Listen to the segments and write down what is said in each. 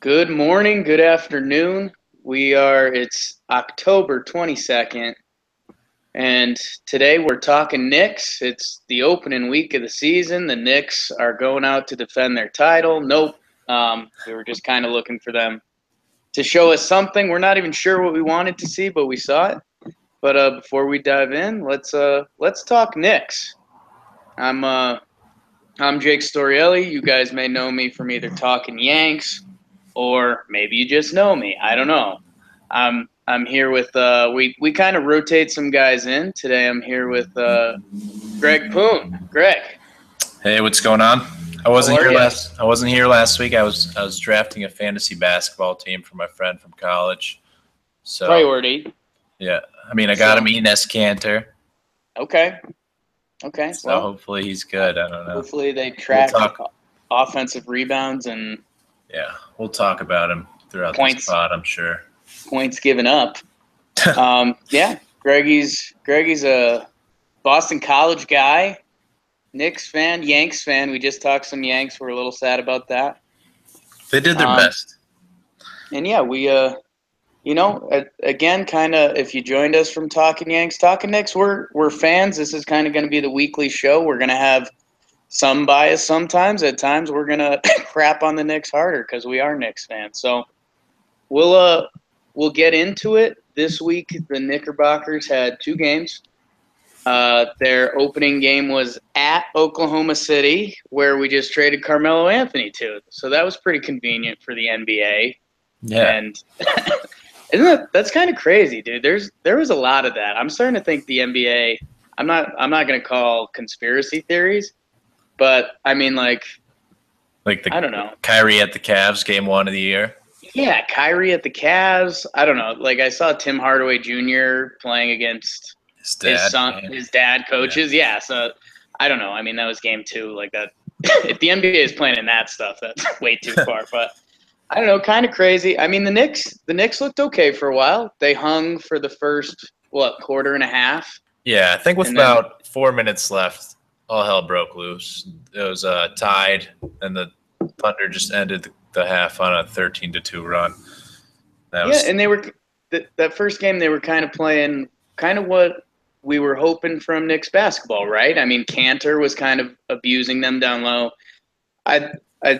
Good morning, good afternoon. It's October 22nd, and today we're talking Knicks. It's the opening week of the season. The Knicks are going out to defend their title. Nope. We were just kind of looking for them to show us something. We're not even sure what we wanted to see, but we saw it. But before we dive in, let's talk Knicks. I'm uh, I'm Jake Storielli. You guys may know me from either talking Yanks or maybe you just know me. I don't know. I'm here with we kind of rotate some guys in. Today I'm here with Greg Poon. Greg, Hey, what's going on? I how wasn't are here you? last. I wasn't here last week. I was drafting a fantasy basketball team for my friend from college. So Priority. yeah, I mean, I got So him Enes Cantor. okay, okay. So Well, hopefully he's good. I don't know. hopefully they We'll track talk. offensive rebounds and Yeah, we'll talk about him throughout this points pod, I'm sure. points given up. Yeah, Greggy's a Boston College guy, Knicks fan, Yanks fan. We just talked some Yanks. We're a little sad about that. They did their Um, best. and yeah, again, kind of, if you joined us from Talking Yanks, Talking Knicks, we're fans. This is kind of going to be the weekly show. We're going to have some bias sometimes. At times, we're going to crap on the Knicks harder because we are Knicks fans. So we'll get into it. This week, the Knickerbockers had two games. Their opening game was at Oklahoma City, where we just traded Carmelo Anthony to. So that was pretty convenient for the NBA. Yeah, And that's kind of crazy, dude. There was a lot of that. I'm starting to think the NBA. I'm not going to call conspiracy theories, but I mean, like, like the I don't know. Kyrie at the Cavs game 1 of the year. Yeah, Kyrie at the Cavs. I don't know. Like, I saw Tim Hardaway Jr. playing against His his dad. son, And, his dad yeah, coaches. Yeah, so I don't know. I mean, that was game two. Like that. If the NBA is playing in that stuff, that's way too far. But I don't know, kind of crazy. I mean, the Knicks looked okay for a while. They hung for the first quarter and a half, yeah. I think with and then about 4 minutes left, all hell broke loose. It was tied, and the Thunder just ended the half on a 13-2 run. That yeah, was and they were that first game they were kind of playing kind of what we were hoping from Knicks basketball, right? I mean, Cantor was kind of abusing them down low. I,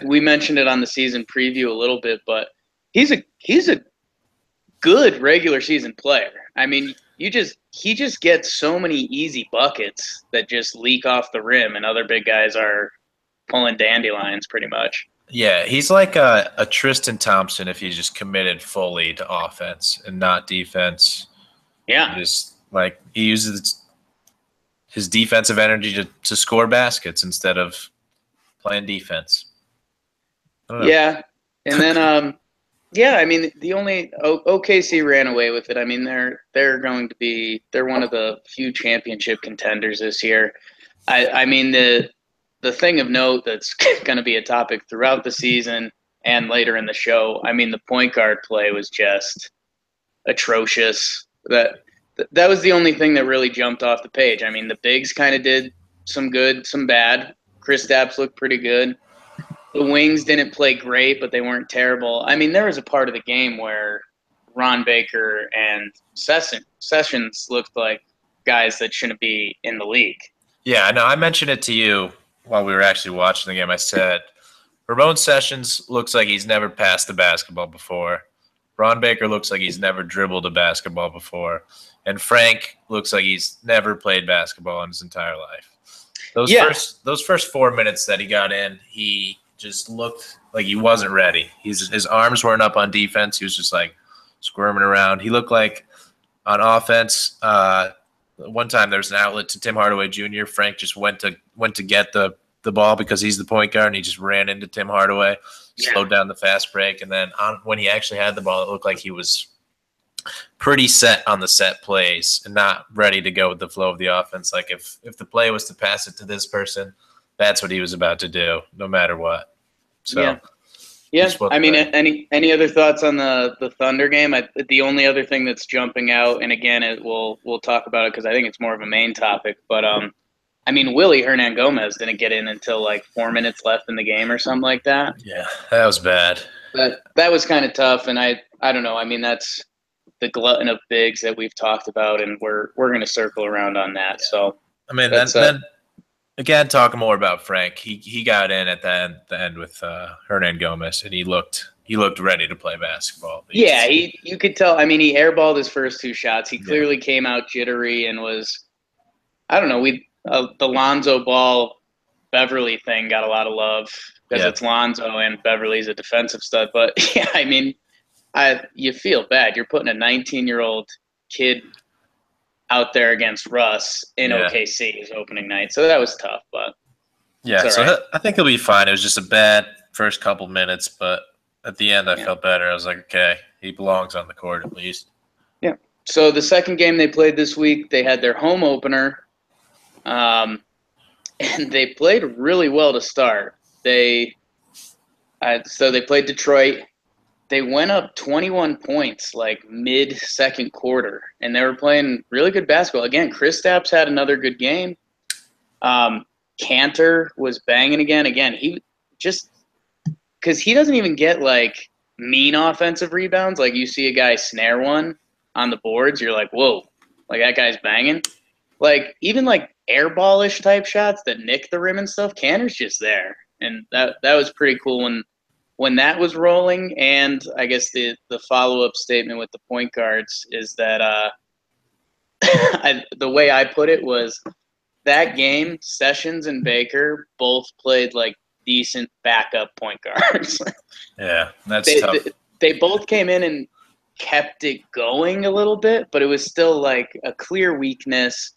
we mentioned it on the season preview a little bit, but he's a good regular season player. I mean, he just gets so many easy buckets that just leak off the rim, and other big guys are pulling dandelions pretty much. yeah. He's like a Tristan Thompson if he just committed fully to offense and not defense. Yeah, Just like he uses his defensive energy to score baskets instead of playing defense. I don't know. yeah, and then yeah. I mean, the only OKC ran away with it. I mean, they're one of the few championship contenders this year. I mean the thing of note that's going to be a topic throughout the season and later in the show. I mean, the point guard play was just atrocious. That was the only thing that really jumped off the page. I mean, the bigs kind of did some good, some bad. Chris Stapps looked pretty good. The wings didn't play great, but they weren't terrible. I mean, there was a part of the game where Ron Baker and Sessions looked like guys that shouldn't be in the league. Yeah, no, I mentioned it to you while we were actually watching the game. I said Ramon Sessions looks like he's never passed the basketball before. Ron Baker looks like he's never dribbled a basketball before. And Frank looks like he's never played basketball in his entire life. Yeah, Those first 4 minutes that he got in, he just looked like he wasn't ready. His arms weren't up on defense. He was just like squirming around. He looked like on offense. One time there was an outlet to Tim Hardaway Jr. Frank just went to get the ball because he's the point guard, and he just ran into Tim Hardaway, yeah, slowed down the fast break, and then when he actually had the ball, it looked like he was pretty set on the set plays and not ready to go with the flow of the offense. Like if the play was to pass it to this person, that's what he was about to do, no matter what. So yeah. Yeah, just wasn't I mean, ready. any other thoughts on the Thunder game? The only other thing that's jumping out, and again, we'll talk about it because I think it's more of a main topic. But I mean, Willie Hernan Gomez didn't get in until like 4 minutes left in the game or something like that. Yeah, that was bad. that was kind of tough, and I don't know. I mean, that's the glutton of bigs that we've talked about, and we're going to circle around on that. So I mean, that's then again, talking more about Frank, he got in at the end with Hernan Gomez, and he looked ready to play basketball. Yeah, you could tell. I mean, he airballed his first two shots. He clearly came out jittery and was, I don't know. The Lonzo Ball Beverly thing got a lot of love because it's Lonzo and Beverly's a defensive stud. But yeah, I mean, you feel bad. You're putting a 19-year-old kid out there against Russ in OKC his opening night, so that was tough. But so I think he'll be fine. It was just a bad first couple minutes, but at the end I felt better. I was like, okay, he belongs on the court at least. Yeah. So the second game they played this week, they had their home opener, and they played really well to start. So they played Detroit. They went up 21 points like mid-second quarter, and they were playing really good basketball. Again, Kristaps had another good game. Cantor was banging again. Again, he just – because he doesn't even get, like, mean offensive rebounds. Like, you see a guy snare one on the boards, you're like, whoa, like, that guy's banging. Like, even, like, airball-ish type shots that nick the rim and stuff, Cantor's just there. And that was pretty cool when that was rolling. And I guess the follow-up statement with the point guards is that the way I put it was that game, Sessions and Baker both played like decent backup point guards. Yeah, that's tough. They both came in and kept it going a little bit, but it was still like a clear weakness.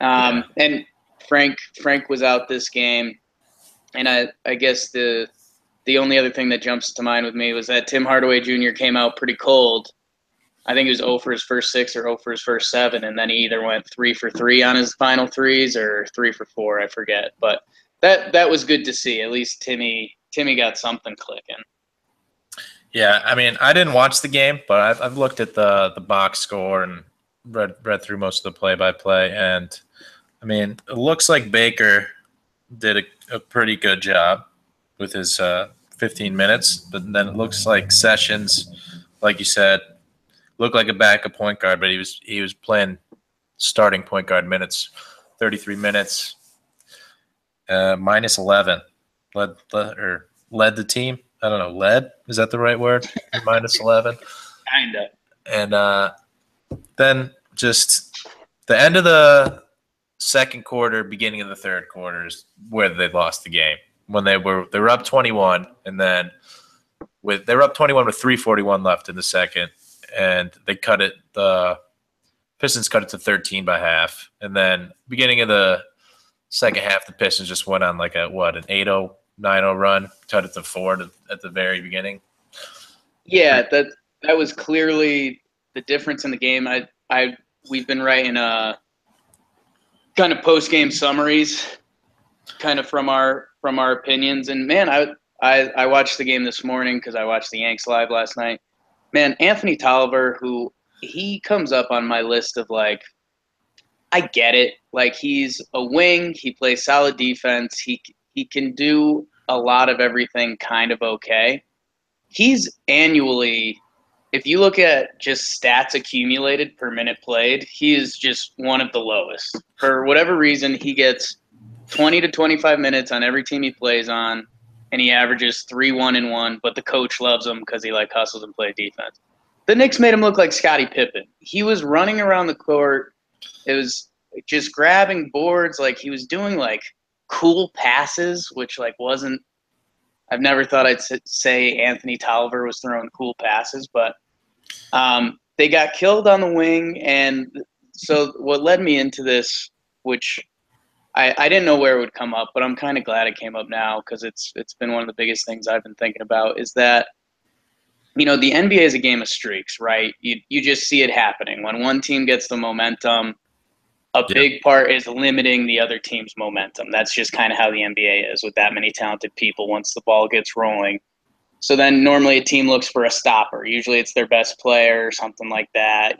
And Frank was out this game. And I guess the only other thing that jumps to mind with me was that Tim Hardaway Jr. came out pretty cold. I think it was 0 for his first 6 or 0 for his first 7, and then he either went 3 for 3 on his final threes or 3 for 4, I forget. But that was good to see. At least Timmy got something clicking. Yeah, I mean, I didn't watch the game, but I've looked at the box score and read through most of the play-by-play, and I mean, it looks like Baker did a pretty good job with his 15 minutes, but then it looks like Sessions, like you said, looked like a backup point guard, but he was playing starting point guard minutes, 33 minutes, minus 11, led the team. I don't know, led, is that the right word? Minus 11. Kinda. And then just the end of the second quarter, beginning of the third quarter is where they lost the game. When they were up 21, and then they were up 21 with 3:41 left in the second, and they cut it. The Pistons cut it to 13 by half, and then beginning of the second half, the Pistons just went on like an 8-0, 9-0 run, cut it to 4 at the very beginning. Yeah, that was clearly the difference in the game. We've been writing kind of post-game summaries, kind of from our opinions. And man, I watched the game this morning because I watched the Yanks live last night. Man, Anthony Tolliver, who he comes up on my list of like, I get it. Like, he's a wing. He plays solid defense. He can do a lot of everything kind of okay. He's annually, if you look at just stats accumulated per minute played, he is just one of the lowest. For whatever reason, he gets 20 to 25 minutes on every team he plays on, and he averages 3-1-1, but the coach loves him because he like hustles and plays defense. The Knicks made him look like Scottie Pippen. He was running around the court. It was just grabbing boards. Like, he was doing like cool passes, which like wasn't – I've never thought I'd say Anthony Tolliver was throwing cool passes, but they got killed on the wing. And so what led me into this, which I didn't know where it would come up, but I'm kind of glad it came up now because it's been one of the biggest things I've been thinking about, is that, you know, the NBA is a game of streaks, right? You just see it happening. When one team gets the momentum, a big part is limiting the other team's momentum. That's just kind of how the NBA is with that many talented people once the ball gets rolling. So then normally a team looks for a stopper. Usually it's their best player or something like that.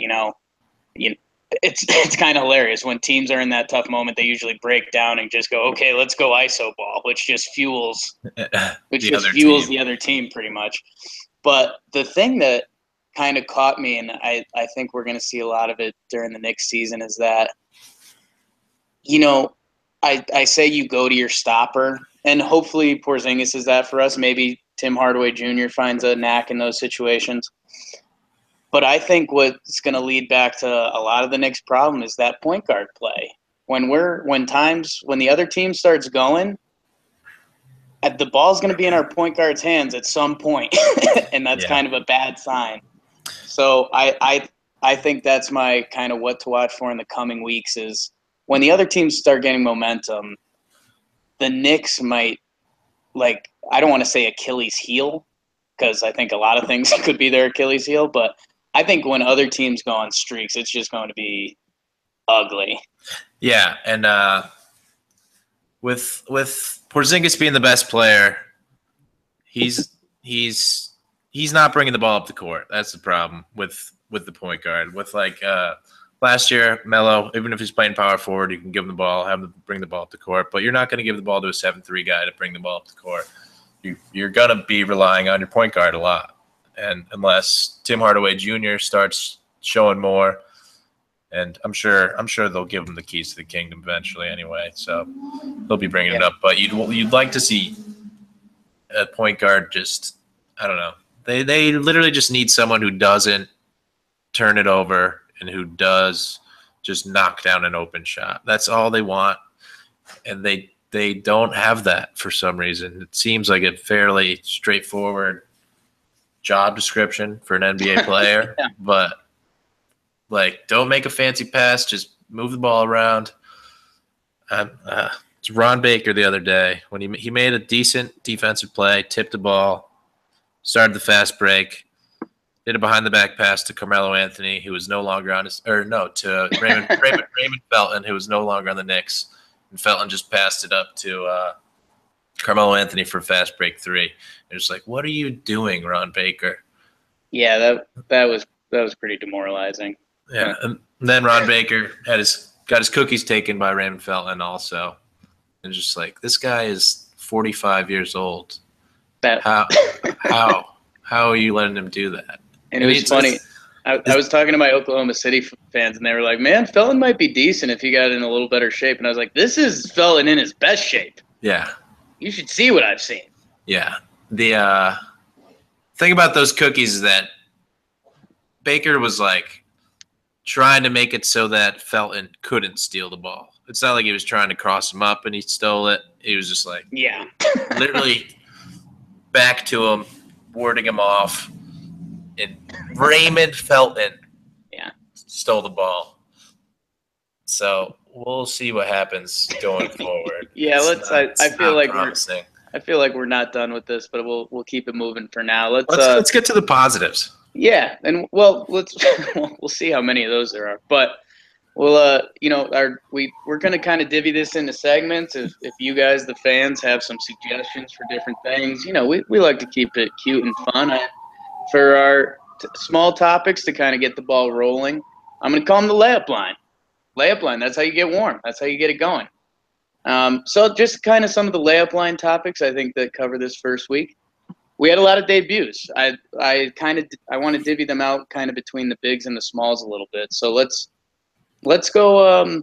it's kind of hilarious when teams are in that tough moment. They usually break down and just go, okay, let's go ISO ball, which just fuels the other team pretty much. But the thing that kind of caught me, and I think we're going to see a lot of it during the Knicks season, is that, I say you go to your stopper, and hopefully Porzingis is that for us. Maybe Tim Hardaway Jr. finds a knack in those situations. But I think what's going to lead back to a lot of the Knicks' problem is that point guard play. When the other team starts going, the ball's going to be in our point guard's hands at some point, and that's kind of a bad sign. So I think that's my kind of what to watch for in the coming weeks is when the other teams start getting momentum, the Knicks might, I don't want to say Achilles heel, because I think a lot of things could be their Achilles heel, but I think when other teams go on streaks, it's just going to be ugly. Yeah, and with Porzingis being the best player, he's not bringing the ball up the court. That's the problem with the point guard. With last year, Melo, even if he's playing power forward, you can give him the ball, have him bring the ball up the court, but you're not going to give the ball to a 7-3 guy to bring the ball up the court. You're going to be relying on your point guard a lot. And unless Tim Hardaway Jr. starts showing more, and I'm sure they'll give him the keys to the kingdom eventually anyway, so they'll be bringing it up. But you'd like to see a point guard just, I don't know. They literally just need someone who doesn't turn it over and who does just knock down an open shot. That's all they want, and they don't have that for some reason. It seems like a fairly straightforward job description for an NBA player, but don't make a fancy pass, just move the ball around. It's Ron Baker the other day when he made a decent defensive play, tipped the ball, started the fast break, did a behind the back pass to Carmelo Anthony, who was no longer to Raymond Felton, who was no longer on the Knicks, and Felton just passed it up to Carmelo Anthony for fast break 3. It's like, what are you doing, Ron Baker? Yeah, that was pretty demoralizing. Yeah, and then Ron Baker got his cookies taken by Raymond Felton also, and just like, this guy is 45 years old. How are you letting him do that? And it was funny. I was talking to my Oklahoma City fans, and they were like, "Man, Felton might be decent if he got in a little better shape." And I was like, "This is Felton in his best shape. Yeah, you should see what I've seen." Yeah, the thing about those cookies is that Baker was trying to make it so that Felton couldn't steal the ball. It's not like he was trying to cross him up and he stole it. He was just literally back to him, warding him off, and Raymond Felton stole the ball. So we'll see what happens going forward. I feel like we're not done with this, but we'll keep it moving for now. Let's get to the positives. Yeah, and we'll see how many of those there are. But we're going to kind of divvy this into segments. If you guys, the fans, have some suggestions for different things, we like to keep it cute and fun. For our small topics to kind of get the ball rolling, I'm going to call them the layup line. Layup line, that's how you get warm. That's how you get it going. So just kind of some of the layup line topics I think that cover this first week. We had a lot of debuts. I want to divvy them out kind of between the bigs and the smalls a little bit. So let's go.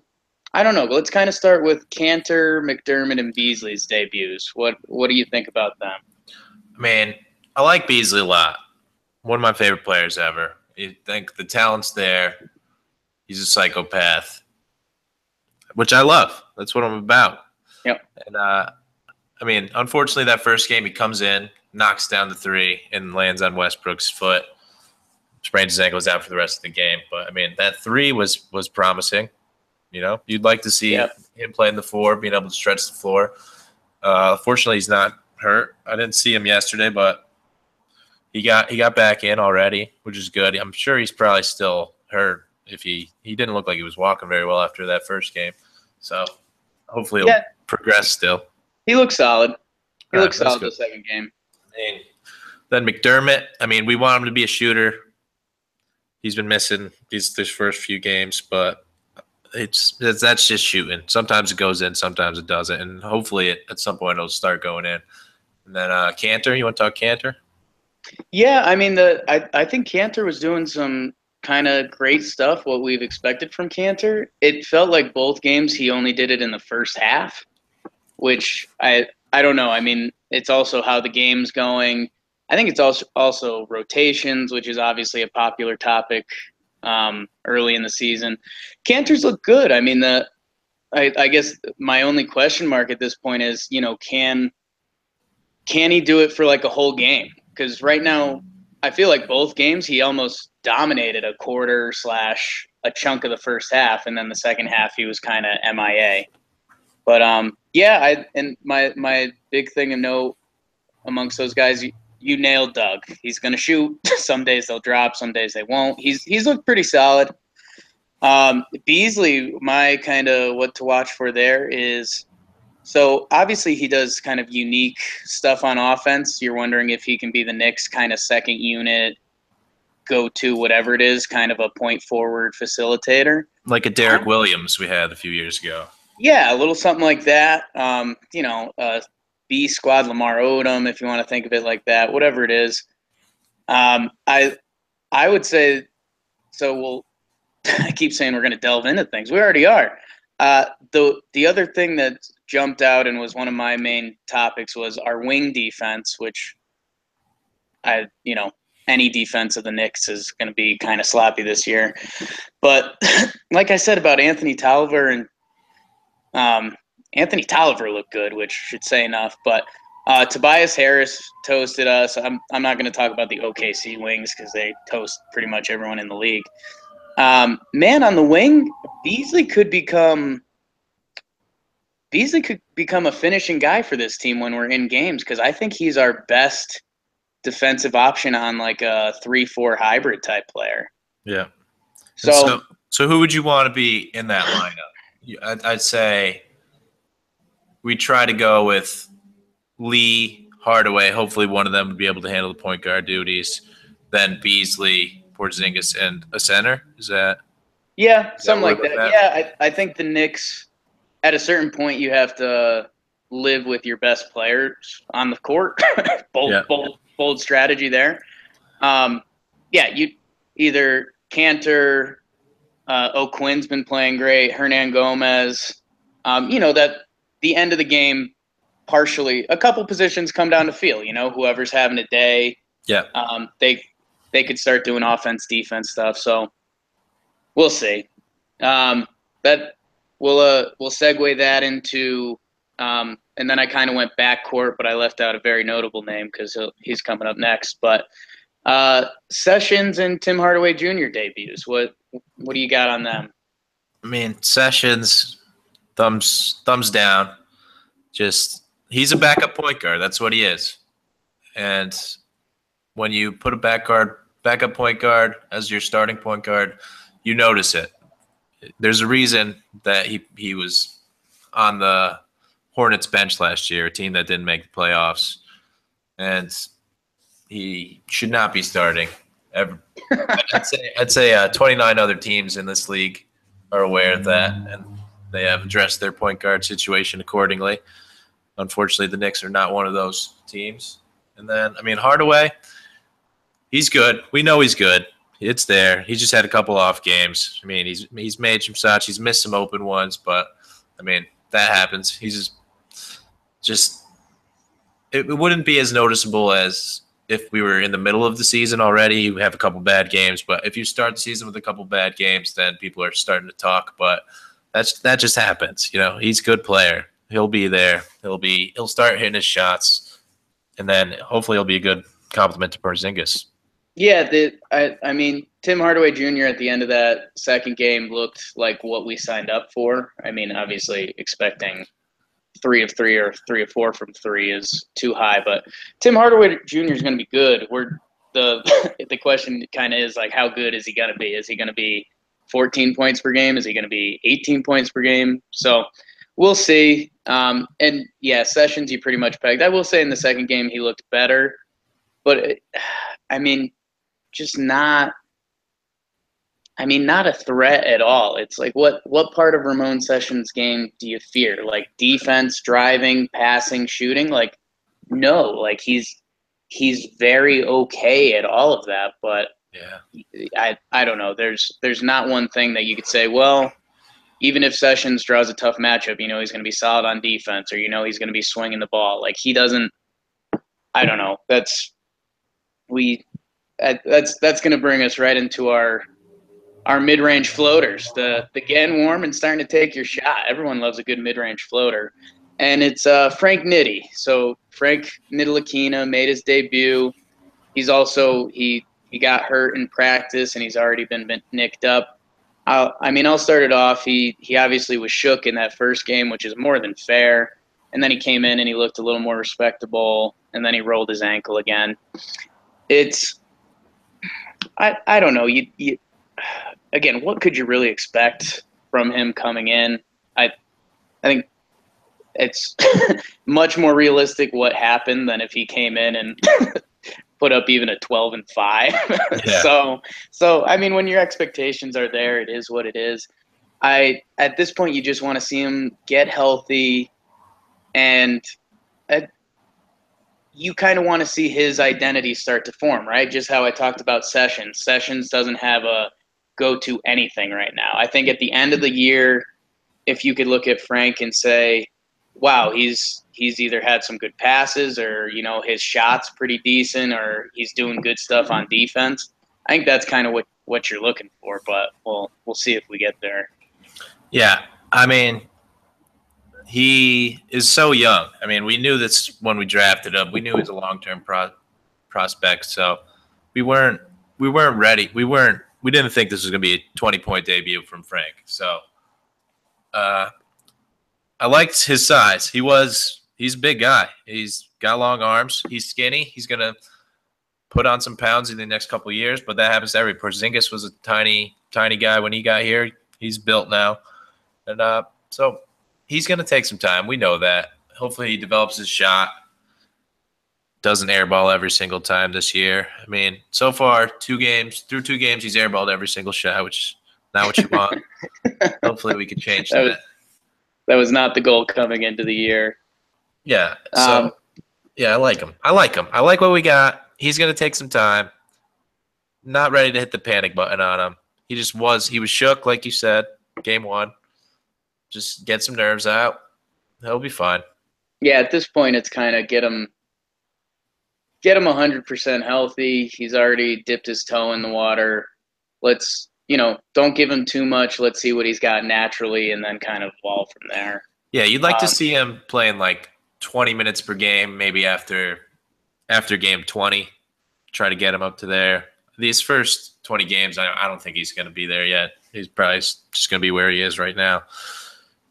I don't know. Let's kind of start with Cantor, McDermott, and Beasley's debuts. What do you think about them? I mean, I like Beasley a lot. One of my favorite players ever. You think the talent's there. He's a psychopath, which I love. That's what I'm about. Yep. And unfortunately, that first game he comes in, knocks down the 3, and lands on Westbrook's foot. Sprains his ankle, is out for the rest of the game. But that 3 was promising. You'd like to see him playing the 4, being able to stretch the floor. Fortunately, he's not hurt. I didn't see him yesterday, but he got back in already, which is good. I'm sure he's probably still hurt. If he didn't look like he was walking very well after that first game, so hopefully he'll progress still. He looks solid. He looks solid the second game. Then McDermott, we want him to be a shooter. He's been missing these first few games, but that's just shooting. Sometimes it goes in, sometimes it doesn't, and hopefully at some point it'll start going in. And then Cantor, you want to talk Cantor? Yeah, I mean I think Cantor was doing some kind of great stuff. What we've expected from Cantor. It felt like both games he only did it in the first half, which I don't know. I mean, it's also how the game's going. I think it's also rotations, which is obviously a popular topic early in the season. Cantor's look good. I mean, I guess my only question mark at this point is, can he do it for like a whole game? Because right now, I feel like both games he almost dominated a quarter slash a chunk of the first half, and then the second half he was kind of MIA. But yeah, and my big thing to note amongst those guys, you nailed Doug. He's gonna shoot. Some days they'll drop, some days they won't. He's looked pretty solid. Beasley, my kind of what to watch for there is, so obviously he does kind of unique stuff on offense. You're wondering if he can be the Knicks kind of second unit, go to whatever it is, kind of a point forward facilitator. Like a Derek Williams we had a few years ago. Yeah, a little something like that. B squad Lamar Odom, if you want to think of it like that, whatever it is. I would say, so we'll I keep saying we're going to delve into things. We already are. The other thing that jumped out and was one of my main topics was our wing defense, which any defense of the Knicks is going to be kind of sloppy this year. But like I said about Anthony Tolliver, and Anthony Tolliver looked good, which should say enough. But Tobias Harris toasted us. I'm not going to talk about the OKC wings because they toast pretty much everyone in the league. Man, on the wing, Beasley could become a finishing guy for this team when we're in games, because I think he's our best defensive option on like a 3-4 hybrid type player. Yeah. So who would you want to be in that lineup? I'd say we try to go with Lee, Hardaway. Hopefully one of them would be able to handle the point guard duties. Then Beasley, Porzingis, and a center. Is that? Yeah, something like that. Yeah, I think the Knicks, at a certain point, you have to live with your best players on the court. Bold strategy there. You either Cantor, O'Quinn's been playing great, Hernan Gomez. That the end of the game, partially, a couple positions come down to feel. Whoever's having a day. Yeah. They could start doing offense, defense stuff. So we'll see. That we'll segue that into, and then I kind of went backcourt, but I left out a very notable name because he's coming up next. But Sessions and Tim Hardaway Jr. debuts. What do you got on them? I mean, Sessions, thumbs down. Just he's a backup point guard. That's what he is. And when you put a backup point guard as your starting point guard, you notice it. There's a reason that he was on the Hornets bench last year, a team that didn't make the playoffs, and he should not be starting ever. I'd say 29 other teams in this league are aware of that, and they have addressed their point guard situation accordingly. Unfortunately, the Knicks are not one of those teams. And then, I mean, Hardaway, he's good. We know he's good. It's there. He just had a couple off games. I mean, he's made some shots. He's missed some open ones, but, I mean, that happens. He's just it wouldn't be as noticeable as if we were in the middle of the season already. You have a couple bad games, but if you start the season with a couple bad games, then people are starting to talk. But that just happens. He's a good player. He'll be there. He'll start hitting his shots, and then hopefully he'll be a good compliment to Porzingis. Yeah, I mean, Tim Hardaway Jr. at the end of that second game looked like what we signed up for. I mean, obviously expecting 3 of 3 or 3 of 4 from 3 is too high, but Tim Hardaway Jr. is going to be good. The question kind of is like, how good is he going to be? Is he going to be 14 points per game? Is he going to be 18 points per game? So we'll see. And yeah, Sessions you pretty much pegged. I will say in the second game he looked better, but I mean, just not I mean, not a threat at all. It's like what part of Ramon Sessions' game do you fear? Like defense, driving, passing, shooting? Like no, like he's very okay at all of that, but Yeah. I don't know. There's not one thing that you could say, well, even if Sessions draws a tough matchup, he's going to be solid on defense, or he's going to be swinging the ball. Like he doesn't. I don't know. That's going to bring us right into our mid-range floaters. The getting warm and starting to take your shot. Everyone loves a good mid-range floater, and it's Frank Nitti. So Frank Ntilikina made his debut. He got hurt in practice, and he's already been nicked up. I'll start it off. He obviously was shook in that first game, which is more than fair. And then he came in and he looked a little more respectable, and then he rolled his ankle again. I don't know. Again, what could you really expect from him coming in? I think it's much more realistic what happened than if he came in and put up even a 12-5. Yeah. So I mean, when your expectations are there, it is what it is. At this point, you just want to see him get healthy, and you kind of want to see his identity start to form, right? Just how I talked about Sessions. Sessions doesn't have a go-to anything right now. I think at the end of the year, if you could look at Frank and say, wow, he's either had some good passes, or his shot's pretty decent, or he's doing good stuff on defense. I think that's kind of what you're looking for, but we'll see if we get there. Yeah. I mean, he is so young. I mean, we knew this when we drafted him. We knew he was a long-term prospect, so we weren't ready. We didn't think this was going to be a 20-point debut from Frank. So I liked his size. He's a big guy. He's got long arms. He's skinny. He's going to put on some pounds in the next couple of years, but that happens to every Porzingis was a tiny guy when he got here. He's built now. And so he's going to take some time. We know that. Hopefully he develops his shot. Doesn't airball every single time this year. I mean, so far, through 2 games, he's airballed every single shot, which is not what you want. Hopefully we can change that. That was not the goal coming into the year. Yeah. So, yeah, I like him. I like what we got. He's going to take some time. Not ready to hit the panic button on him. He was shook, like you said, game 1. Just get some nerves out. He'll be fine. Yeah, at this point, it's kind of get him 100% healthy. He's already dipped his toe in the water. Let's, don't give him too much. Let's see what he's got naturally, and then kind of evolve from there. Yeah, you'd like to see him playing like 20 minutes per game, maybe after game 20. Try to get him up to there. These first 20 games, I don't think he's going to be there yet. He's probably just going to be where he is right now.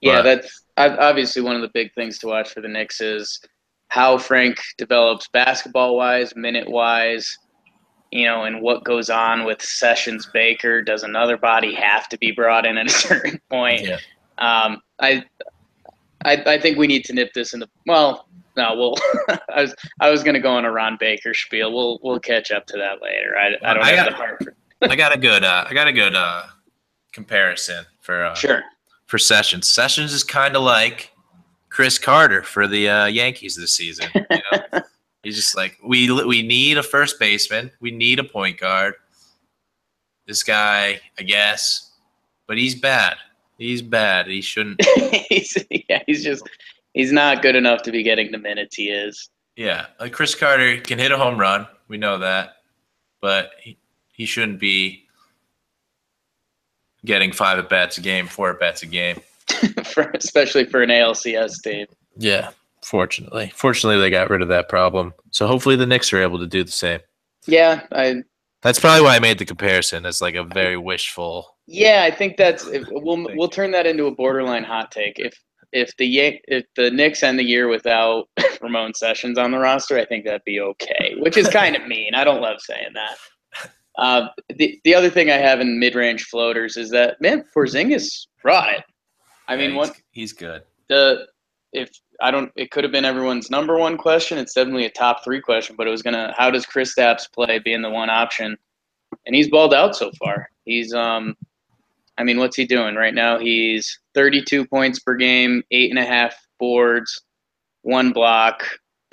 Yeah, that's obviously one of the big things to watch for the Knicks is how Frank develops basketball-wise, minute-wise, and what goes on with Sessions Baker. Does another body have to be brought in at a certain point? Yeah. I think we need to nip this in the – well, no, we'll – I was going to go on a Ron Baker spiel. We'll catch up to that later. I don't have the heart for I got a good comparison for sure. For Sessions. Sessions is kind of like Chris Carter for the Yankees this season. He's just like, we need a first baseman. We need a point guard. This guy, I guess, but he's bad. He's bad. He shouldn't. He's not good enough to be getting the minutes he is. Yeah, like Chris Carter can hit a home run. We know that, but he shouldn't be getting 5 at-bats a game, 4 at-bats a game. Especially for an ALCS team. Yeah, fortunately. Fortunately, they got rid of that problem. So hopefully the Knicks are able to do the same. Yeah. That's probably why I made the comparison as like a very wishful. Yeah, I think we'll turn that into a borderline hot take. If the Knicks end the year without Ramon Sessions on the roster, I think that'd be okay, which is kind of mean. I don't love saying that. The other thing I have in mid-range floaters is that, man, Porzingis brought it. I mean, he's good. It could have been everyone's number 1 question. It's definitely a top 3 question, but it was how does Kristaps play being the one option? And he's balled out so far. He's I mean, what's he doing right now? He's 32 points per game, 8.5 boards, 1 block,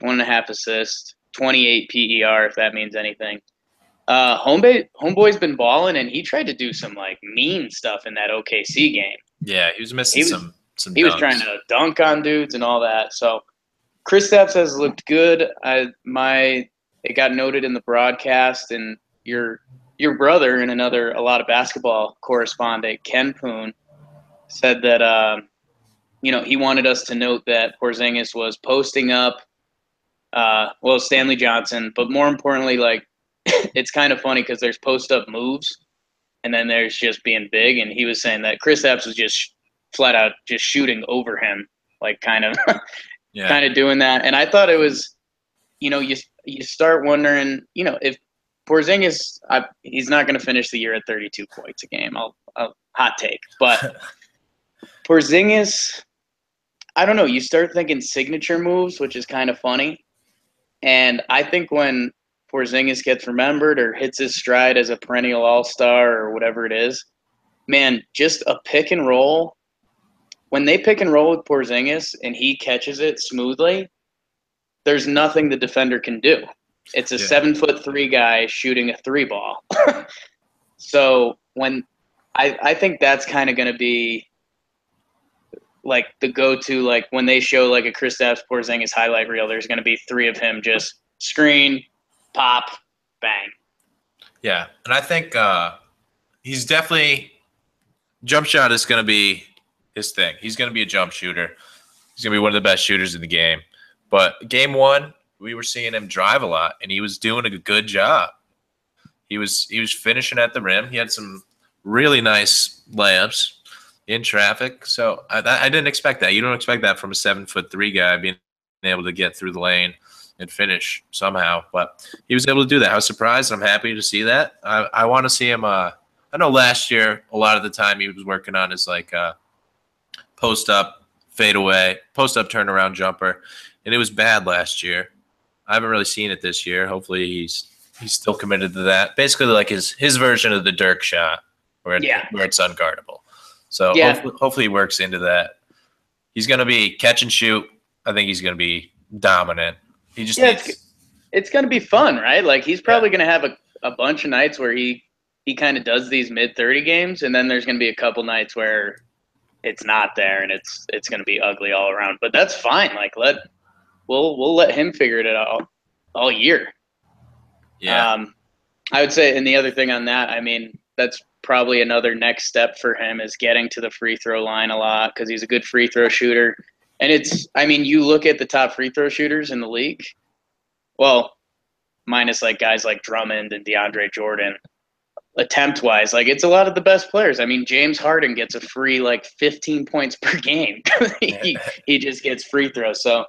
1.5 assists, 28 PER, if that means anything. Homeboy's been balling, and he tried to do some like mean stuff in that OKC game. Yeah, he was missing some He was dunks. trying to dunk on dudes and all that. So Kristaps has looked good. It got noted in the broadcast, and your brother and a lot of basketball correspondent, Ken Poon, said that he wanted us to note that Porzingis was posting up Stanley Johnson, but more importantly, like it's kind of funny because there's post up moves and then there's just being big, and he was saying that Kristaps was just flat out just shooting over him, like kind of kind of doing that. And I thought it was, you start wondering, if Porzingis, he's not going to finish the year at 32 points a game. I'll hot take, but Porzingis, I don't know. You start thinking signature moves, which is kind of funny. And I think when Porzingis gets remembered or hits his stride as a perennial all-star or whatever it is, man, just a pick and roll. When they pick and roll with Porzingis and he catches it smoothly, there's nothing the defender can do. It's a 7'3" guy shooting a 3 ball. So when I think that's kind of going to be like the go-to, like when they show like a Kristaps Porzingis highlight reel, there's going to be 3 of him just screen, pop, bang. Yeah, and I think he's definitely jump shot is going to be his thing. He's going to be a jump shooter. He's going to be one of the best shooters in the game. But game 1, we were seeing him drive a lot, and he was doing a good job. He was finishing at the rim. He had some really nice layups in traffic. So I didn't expect that. You don't expect that from a 7'3" guy being able to get through the lane and finish somehow. But he was able to do that. I was surprised. I'm happy to see that. I want to see him. I know last year a lot of the time he was working on his like post up, fade away, post up turnaround jumper, and it was bad last year. I haven't really seen it this year. Hopefully he's still committed to that. Basically like his version of the Dirk shot where it's unguardable. So hopefully he works into that. He's going to be catch and shoot. I think he's going to be dominant. He just it's going to be fun, right? Like he's probably going to have a bunch of nights where he kind of does these mid-30 games, and then there's going to be a couple nights where it's not there and it's going to be ugly all around. But that's fine. Like we'll let him figure it out all year. Yeah. I would say, and the other thing on that, I mean, that's probably another next step for him is getting to the free throw line a lot because he's a good free throw shooter. And you look at the top free throw shooters in the league, well, minus like guys like Drummond and DeAndre Jordan, attempt-wise, like it's a lot of the best players. I mean, James Harden gets a free like 15 points per game. he just gets free throws. So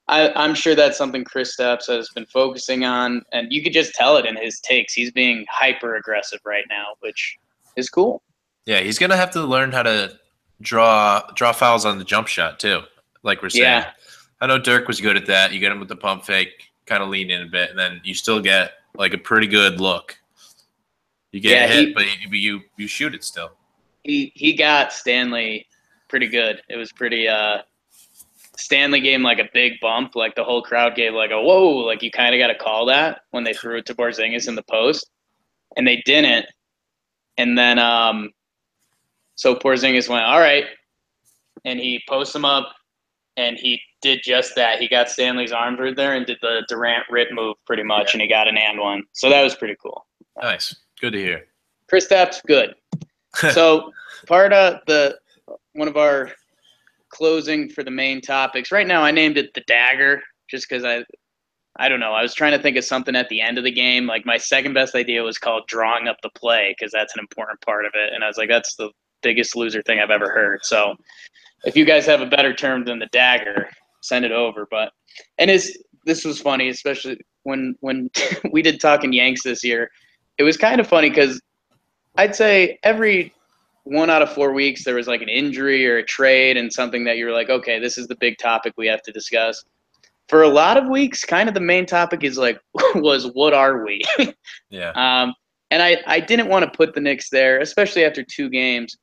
I'm sure that's something Kristaps has been focusing on, and you could just tell it in his takes. He's being hyper aggressive right now, which is cool. Yeah, he's gonna have to learn how to draw fouls on the jump shot too. Like we're saying, yeah. I know Dirk was good at that. You get him with the pump fake, kind of lean in a bit, and then you still get like a pretty good look. You get hit, but you shoot it still. He got Stanley pretty good. It was pretty. Stanley gave him like a big bump, like the whole crowd gave like a whoa, like you kind of got to call that when they threw it to Porzingis in the post, and they didn't. And then so Porzingis went all right, and he posts him up, and he did just that. He got Stanley's arms right there and did the Durant rip move pretty much, and he got an and one. So that was pretty cool. Nice, good to hear. Kristaps, good. So part of one of our closing for the main topics right now, I named it the dagger just because I don't know, I was trying to think of something at the end of the game. Like my second best idea was called drawing up the play because that's an important part of it, and I was like, that's the biggest loser thing I've ever heard. So if you guys have a better term than the dagger, send it over. But this was funny, especially when we did Talking Yanks this year. It was kind of funny because I'd say every 1 out of 4 weeks there was like an injury or a trade and something that you're like, okay, this is the big topic we have to discuss. For a lot of weeks, kind of the main topic is like, was what are we? Yeah. And I didn't want to put the Knicks there, especially after 2 games.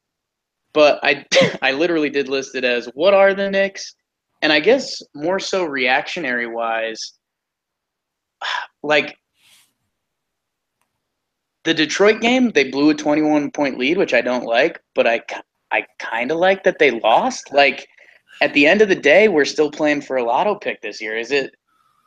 But I I literally did list it as what are the Knicks? And I guess more so reactionary wise, like the Detroit game, they blew a 21-point lead, which I don't like, but I kind of like that they lost. Like at the end of the day, we're still playing for a lotto pick this year.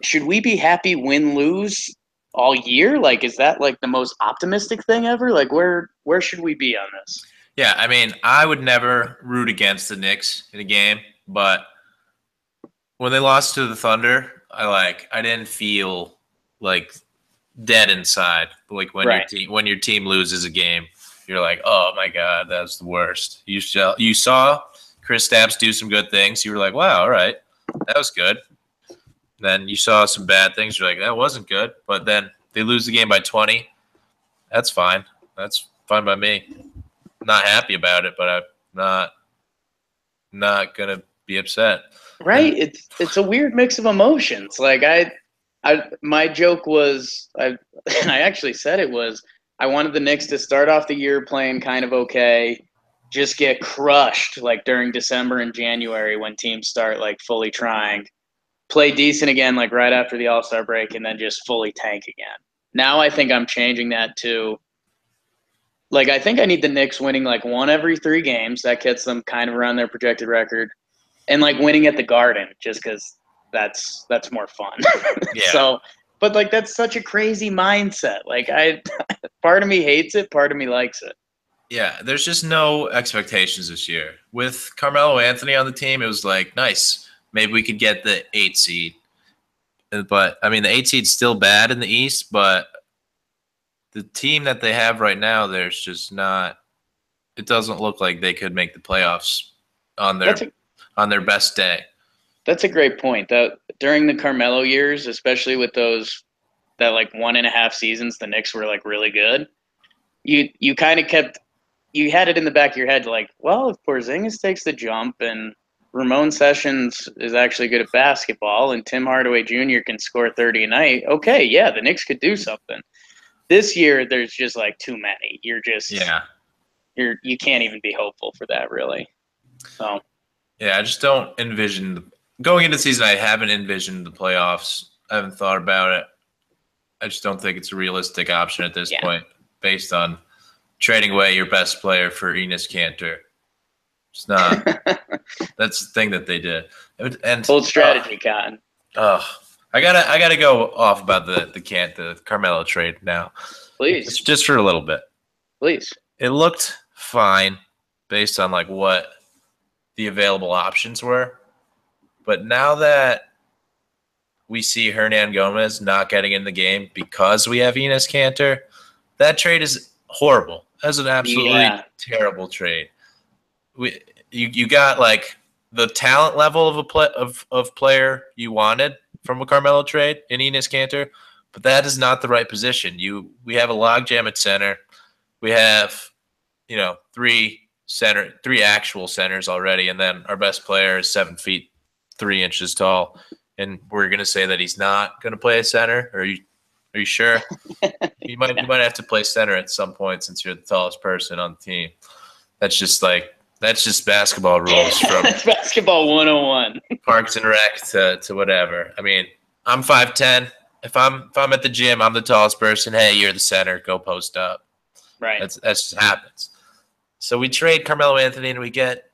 Should we be happy win lose all year? Like is that like the most optimistic thing ever? Like where should we be on this? Yeah, I mean, I would never root against the Knicks in a game, but when they lost to the Thunder, I didn't feel like dead inside. Like Right. when your team loses a game, you're like, oh my god, that's the worst. You saw Chris Stapps do some good things. You were like, wow, all right, that was good. Then you saw some bad things. You're like, that wasn't good. But then they lose the game by 20. That's fine. That's fine by me. Not happy about it, but I'm not gonna be upset. And Right. It's a weird mix of emotions. Like I my joke was I actually said it was I wanted the Knicks to start off the year playing kind of okay, just get crushed like during December and January when teams start like fully trying, play decent again like right after the All-Star break and then just fully tank again. Now I think I'm changing that to like I think I need the Knicks winning like one every 3 games. That gets them kind of around their projected record and like winning at the Garden just because that's more fun. yeah, So, but like that's such a crazy mindset. Like I, part of me hates it, part of me likes it. yeah, there's just no expectations this year. With Carmelo Anthony on the team, it was like, nice. Maybe we could get the 8 seed. But I mean, the 8 seed's still bad in the East, but the team that they have right now, there's just not. It doesn't look like they could make the playoffs on That's their a on their best day. that's a great point. That during the Carmelo years, especially with those that like 1.5 seasons, the Knicks were like really good. You kind of kept you had it in the back of your head like, well, if Porzingis takes the jump and Ramon Sessions is actually good at basketball and Tim Hardaway Jr. can score 30 a night, okay, yeah, the Knicks could do something. This year there's just like too many. Yeah, You can't even be hopeful for that really. So yeah. I just don't envision going into the season. I haven't envisioned the playoffs. I haven't thought about it. I just don't think it's a realistic option at this yeah. point, based on trading away your best player for Enes Kanter. It's not. That's the thing that they did. And Bold strategy, Cotton. uh, I gotta go off about the Carmelo trade now, Please. just for a little bit. Please. It looked fine based on like what the available options were, but now that we see Hernan Gomez not getting in the game because we have Enes Kanter, that trade is horrible. That's an absolutely Yeah. terrible trade. You got like the talent level of of player you wanted from a Carmelo trade in Enes Kanter, but that is not the right position. We have a logjam at center. We have three actual centers already, and then our best player is 7 feet 3 inches tall, and we're gonna say that he's not gonna play a center. Are you sure? You might have to play center at some point since you're the tallest person on the team. That's just basketball rules from That's basketball 101. Parks and Rec to whatever. I mean, I'm 5'10". If I'm at the gym, I'm the tallest person. Hey, you're the center. Go post up. Right. That's just happens. So we trade Carmelo Anthony and we get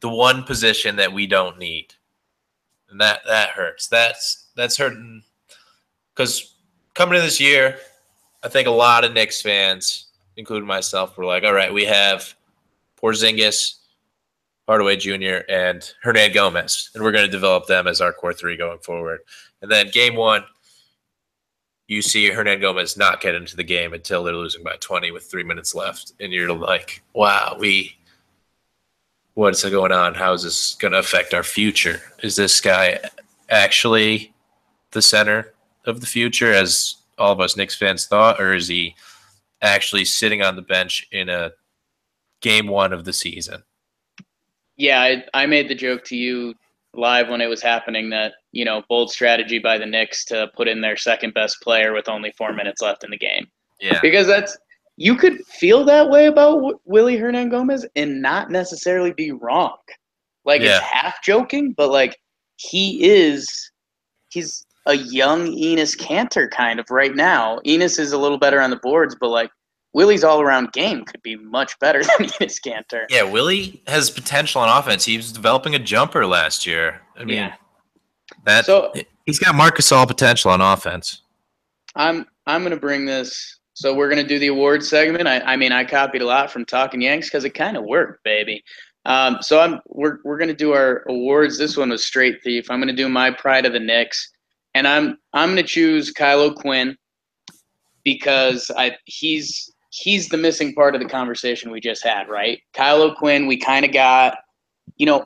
the one position that we don't need, and that hurts. That's hurting because coming into this year, I think a lot of Knicks fans, including myself, were like, all right, we have Porzingis, Hardaway Jr., and Hernan Gomez, and we're going to develop them as our core three going forward. And then game one, you see Hernan Gomez not get into the game until they're losing by 20 with 3 minutes left. And you're like, wow, what's going on? How is this going to affect our future? Is this guy actually the center of the future, as all of us Knicks fans thought, or is he actually sitting on the bench in a game one of the season? Yeah, I made the joke to you live when it was happening that, bold strategy by the Knicks to put in their second best player with only 4 minutes left in the game. Yeah. Because you could feel that way about Willie Hernangomez and not necessarily be wrong. Like, it's Yeah. half joking, but like he's a young Enes Kanter kind of right now. Enes is a little better on the boards, but like Willie's all around game could be much better than Enes Kanter. Yeah, Willie has potential on offense. He was developing a jumper last year. I mean, So he's got Marcus All potential on offense. I'm gonna bring this. So we're gonna do the awards segment. I mean I copied a lot from Talking Yanks because it kind of worked, baby. So we're gonna do our awards. This one was straight thief. I'm gonna do my pride of the Knicks, and I'm gonna choose Kylo Quinn because he's the missing part of the conversation we just had, right? Kylo Quinn, we kind of got,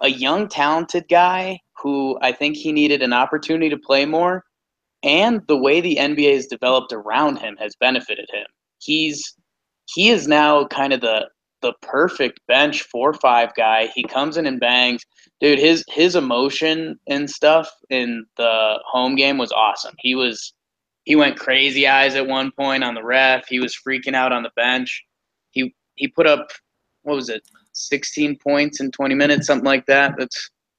a young talented guy who I think he needed an opportunity to play more, and the way the NBA has developed around him has benefited him. He is now kind of the perfect bench 4-5 guy. He comes in and bangs. Dude, his emotion and stuff in the home game was awesome. He went crazy eyes at one point on the ref. He was freaking out on the bench. He put up, what was it, 16 points in 20 minutes, something like that.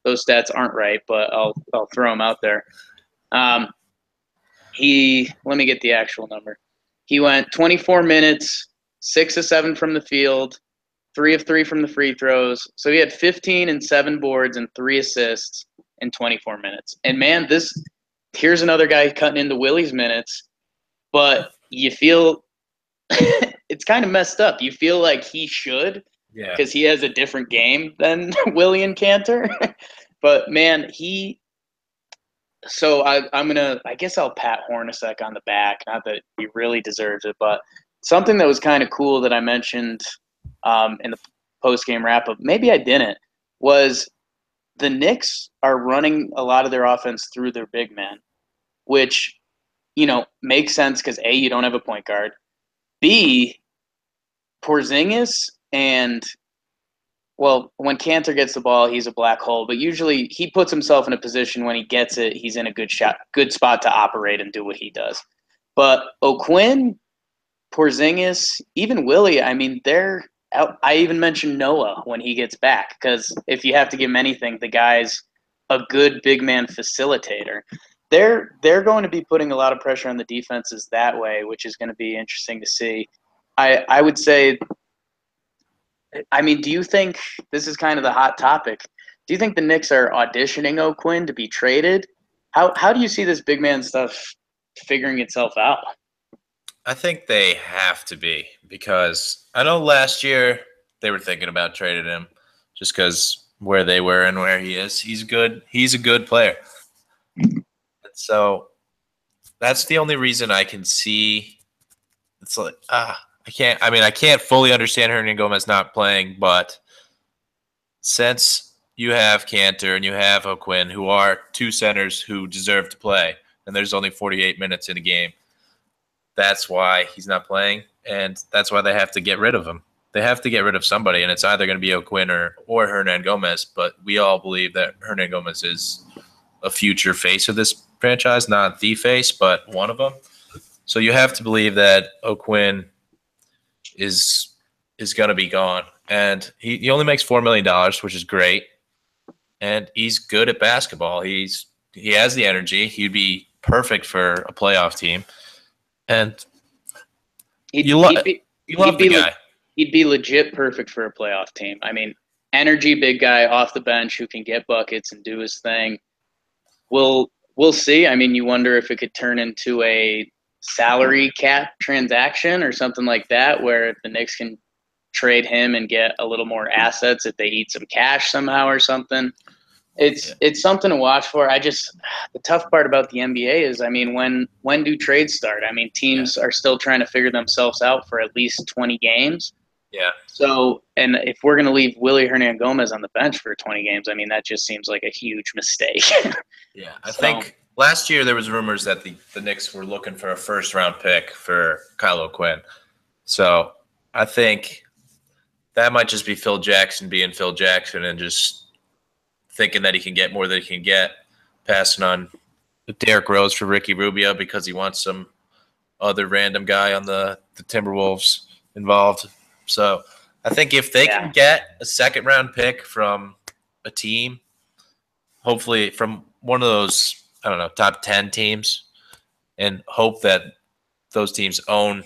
Those stats aren't right, but I'll throw them out there. Let me get the actual number. He went 24 minutes, 6 of 7 from the field, 3 of 3 from the free throws. So he had 15 and 7 boards and 3 assists in 24 minutes. And man, here's another guy cutting into Willie's minutes, but you feel it's kind of messed up. You feel like he should, because he has a different game than Willie and Cantor. But man, so I guess I'll pat Hornacek on the back. Not that he really deserves it, but something that was kind of cool that I mentioned in the post-game wrap-up, maybe I didn't, was the Knicks are running a lot of their offense through their big man, which, makes sense because A, you don't have a point guard. B, Porzingis when Cantor gets the ball, he's a black hole. But usually he puts himself in a position when he gets it, he's in a good spot to operate and do what he does. But O'Quinn, Porzingis, even Willie, I mean, I even mentioned Noah when he gets back, because if you have to give him anything, the guy's a good big man facilitator. They're going to be putting a lot of pressure on the defenses that way, which is going to be interesting to see. I would say, I mean, do you think this is kind of the hot topic? Do you think the Knicks are auditioning O'Quinn to be traded? How do you see this big man stuff figuring itself out? I think they have to be, because I know last year they were thinking about trading him just because where they were and where he is. He's good. He's a good player. So that's the only reason I can see. It's like, I can't fully understand Hernangomez not playing, but since you have Cantor and you have O'Quinn, who are two centers who deserve to play, and there's only 48 minutes in a game, that's why he's not playing, and that's why they have to get rid of him. They have to get rid of somebody, and it's either going to be O'Quinn or Hernangomez, but we all believe that Hernangomez is a future face of this franchise, not the face, but one of them. So you have to believe that O'Quinn is going to be gone. And he only makes $4 million, which is great. And he's good at basketball. He has the energy. He'd be perfect for a playoff team. And you love the guy. He'd be legit perfect for a playoff team. I mean, energy, big guy off the bench who can get buckets and do his thing. We'll see. I mean, you wonder if it could turn into a salary cap transaction or something like that, where the Knicks can trade him and get a little more assets if they eat some cash somehow or something. It's something to watch for. The tough part about the NBA is, I mean, when do trades start? I mean, teams are still trying to figure themselves out for at least 20 games. Yeah. So, and if we're going to leave Willie Hernangomez on the bench for 20 games, I mean, that just seems like a huge mistake. Yeah, I think last year there was rumors that the Knicks were looking for a first-round pick for Kylo Quinn. So I think that might just be Phil Jackson being Phil Jackson and just thinking that he can get more than he can get, passing on Derrick Rose for Ricky Rubio because he wants some other random guy on the the Timberwolves involved. So I think if they can get a second-round pick from a team, hopefully from one of those, I don't know, top 10 teams, and hope that those teams own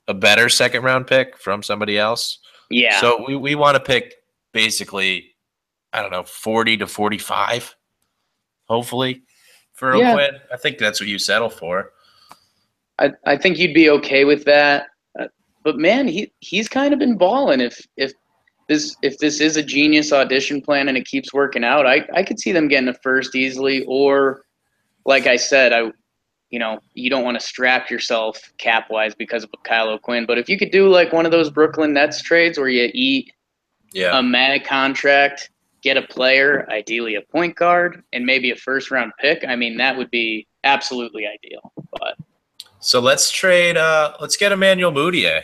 a better second-round pick from somebody else. Yeah. So we want to pick basically, I don't know, 40 to 45, hopefully, for O'Quinn. I think that's what you settle for. I think you'd be okay with that. But man, he's kind of been balling. If this is a genius audition plan and it keeps working out, I could see them getting a first easily. Or, like I said, you don't want to strap yourself cap wise because of Kyle O'Quinn. But if you could do like one of those Brooklyn Nets trades where you eat a mad contract, get a player, ideally a point guard, and maybe a first round pick, I mean, that would be absolutely ideal. But so let's trade. Let's get Emmanuel Mudiay.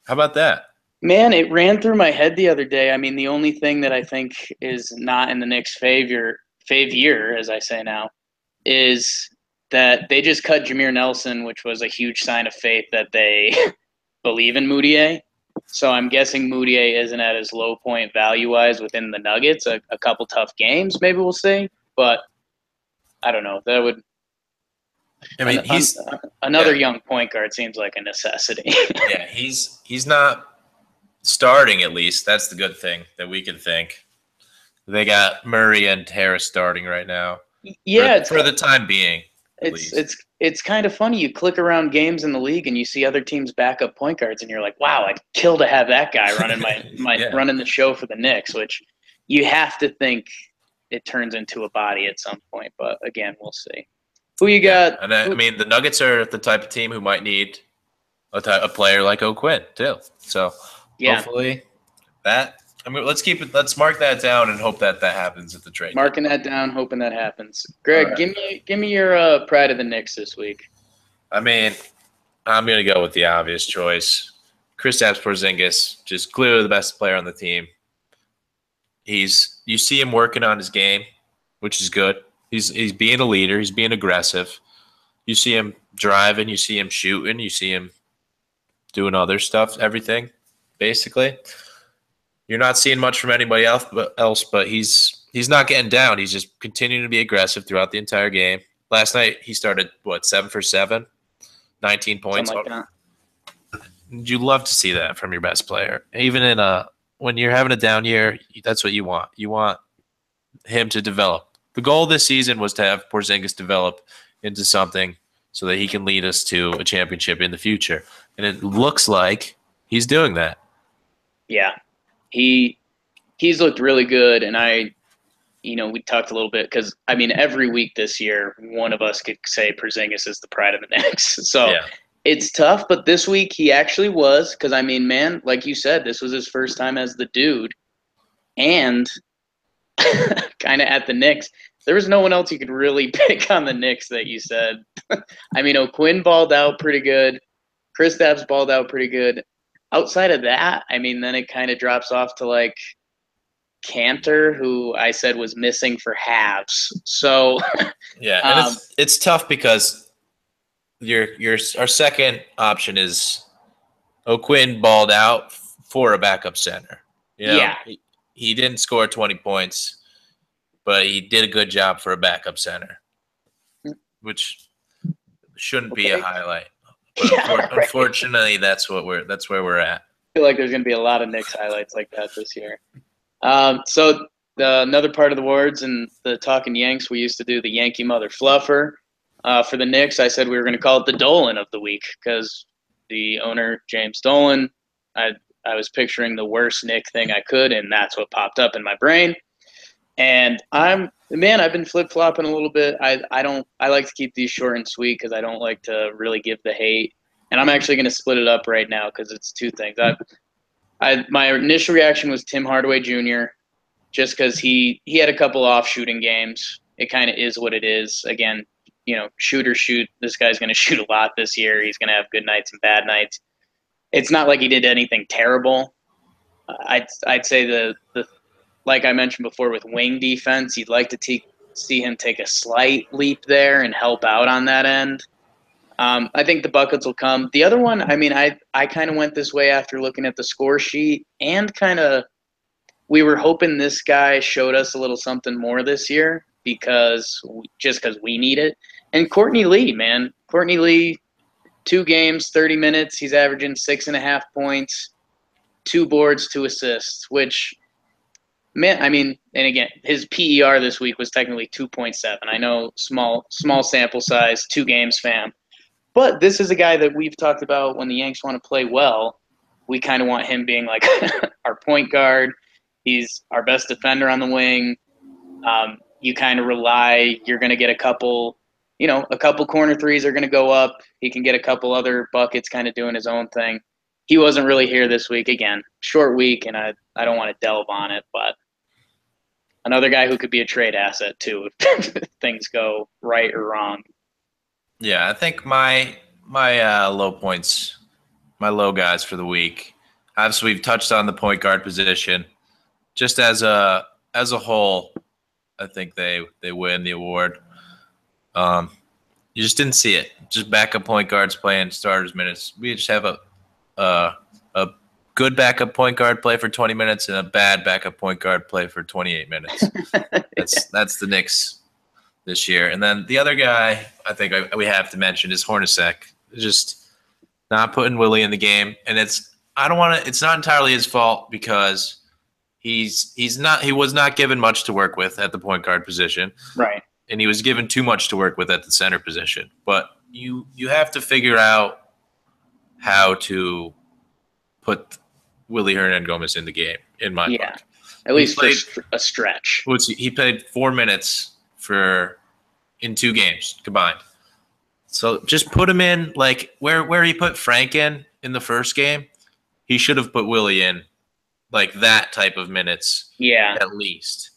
How about that? Man, it ran through my head the other day. I mean, the only thing that I think is not in the Knicks' favor, as I say now, is that they just cut Jameer Nelson, which was a huge sign of faith that they believe in Mudiay. So I'm guessing Mudiay isn't at his low point value-wise within the Nuggets. A couple tough games, maybe we'll see. But I don't know. That would – I mean, he's another young point guard seems like a necessity. Yeah, he's not starting, at least. That's the good thing that we can think. They got Murray and Harris starting right now. Yeah, for the time being. It's kind of funny. You click around games in the league and you see other teams' backup point guards, and you're like, "Wow, I'd kill to have that guy running running the show for the Knicks." Which you have to think it turns into a body at some point. But again, we'll see. Who you got? And I mean, the Nuggets are the type of team who might need a player like O'Quinn too. So hopefully that. I mean, let's mark that down and hope that happens at the trade. Marking that down, hoping that happens. Greg, right. give me your pride of the Knicks this week. I mean, I'm gonna go with the obvious choice. Kristaps Porzingis, just clearly the best player on the team. You see him working on his game, which is good. He's being a leader. He's being aggressive. You see him driving. You see him shooting. You see him doing other stuff, everything, basically. You're not seeing much from anybody else, but he's not getting down. He's just continuing to be aggressive throughout the entire game. Last night, he started, 7 for 7, 19 points. Something like that. You love to see that from your best player. Even when you're having a down year, that's what you want. You want him to develop. The goal this season was to have Porzingis develop into something so that he can lead us to a championship in the future. And it looks like he's doing that. Yeah. He's looked really good, and we talked a little bit because, I mean, every week this year, one of us could say Porzingis is the pride of the Knicks. So It's tough, but this week he actually was because, I mean, man, like you said, this was his first time as the dude. And kind of at the Knicks, there was no one else you could really pick on the Knicks that you said. I mean, O'Quinn balled out pretty good. Kristaps balled out pretty good. Outside of that, I mean, then it kind of drops off to like Cantor, who I said was missing for halves. So and it's tough because our second option is O'Quinn balled out for a backup center. He didn't score 20 points, but he did a good job for a backup center, which shouldn't be a highlight. But unfortunately, that's where we're at. I feel like there's going to be a lot of Knicks highlights like that this year. So another part of the words and the Talking Yanks, we used to do the Yankee Mother Fluffer. For the Knicks, I said we were going to call it the Dolan of the week because the owner, James Dolan, I was picturing the worst Knick thing I could, and that's what popped up in my brain. And I've been flip-flopping a little bit. I like to keep these short and sweet because I don't like to really give the hate. And I'm actually going to split it up right now because it's two things. My initial reaction was Tim Hardaway Jr. just because he had a couple off shooting games. It kind of is what it is. Again, shoot or shoot. This guy's going to shoot a lot this year. He's going to have good nights and bad nights. It's not like he did anything terrible. I'd say the like I mentioned before with wing defense, you'd like to see him take a slight leap there and help out on that end. I think the buckets will come. The other one, I mean, I kind of went this way after looking at the score sheet and kind of we were hoping this guy showed us a little something more this year just because we need it. And Courtney Lee, man, Courtney Lee, 2 games, 30 minutes. He's averaging 6.5 points, 2 boards, 2 assists, which, man, I mean, and again, his PER this week was technically 2.7. I know small sample size, 2 games, fam. But this is a guy that we've talked about when the Yanks want to play well. We kind of want him being like our point guard. He's our best defender on the wing. You kind of rely, you're going to get a couple corner threes are going to go up. He can get a couple other buckets kind of doing his own thing. He wasn't really here this week. Again, short week, and I don't want to delve on it, but another guy who could be a trade asset too if things go right or wrong. Yeah, I think my low points, my low guys for the week. Obviously, we've touched on the point guard position. Just as a whole, I think they win the award. You just didn't see it. Just backup point guards playing starters minutes. We just have a good backup point guard play for 20 minutes and a bad backup point guard play for 28 minutes. That's the Knicks this year. And then the other guy I think we have to mention is Hornacek. Just not putting Willie in the game, and it's not entirely his fault because he was not given much to work with at the point guard position. Right. And he was given too much to work with at the center position. But you have to figure out how to put Willie Hernangomez in the game, in my book. At least for a stretch. He played 4 minutes in 2 games combined. So just put him in like where he put Frank in the first game. He should have put Willie in like that type of minutes. Yeah. At least.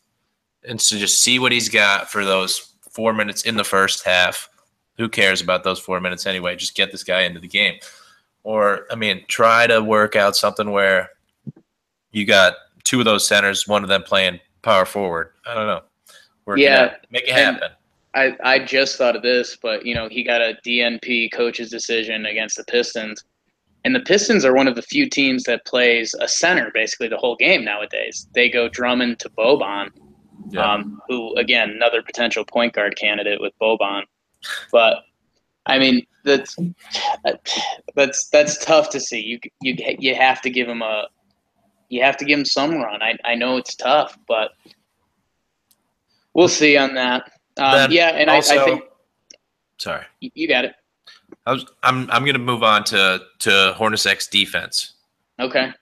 And so just see what he's got for those 4 minutes in the first half. Who cares about those 4 minutes anyway? Just get this guy into the game. Or, I mean, try to work out something where you got 2 of those centers, one of them playing power forward. I don't know. Make it happen. I just thought of this, but, he got a DNP coach's decision against the Pistons. And the Pistons are one of the few teams that plays a center basically the whole game nowadays. They go Drummond to Boban, who, again, another potential point guard candidate with Boban. But, I mean, that's tough to see. You have to give him some run. I know it's tough, but we'll see on that. I think. Sorry, you got it. I'm going to move on to Hornacek's defense. Okay.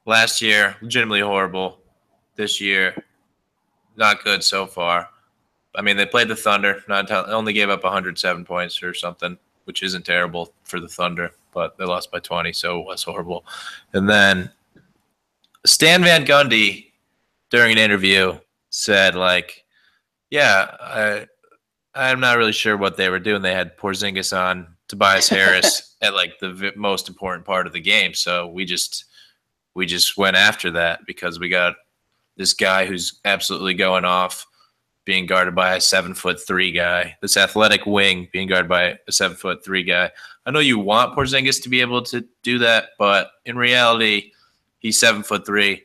Last year, legitimately horrible. This year, not good so far. I mean, they played the Thunder. Only gave up 107 points or something, which isn't terrible for the Thunder, but they lost by 20, so it was horrible. And then Stan Van Gundy, during an interview, said, I'm not really sure what they were doing. They had Porzingis on Tobias Harris at the most important part of the game. So we just went after that because we got this guy who's absolutely going off, being guarded by a 7'3" guy. This athletic wing being guarded by a 7'3" guy. I know you want Porzingis to be able to do that, but in reality, he's 7'3".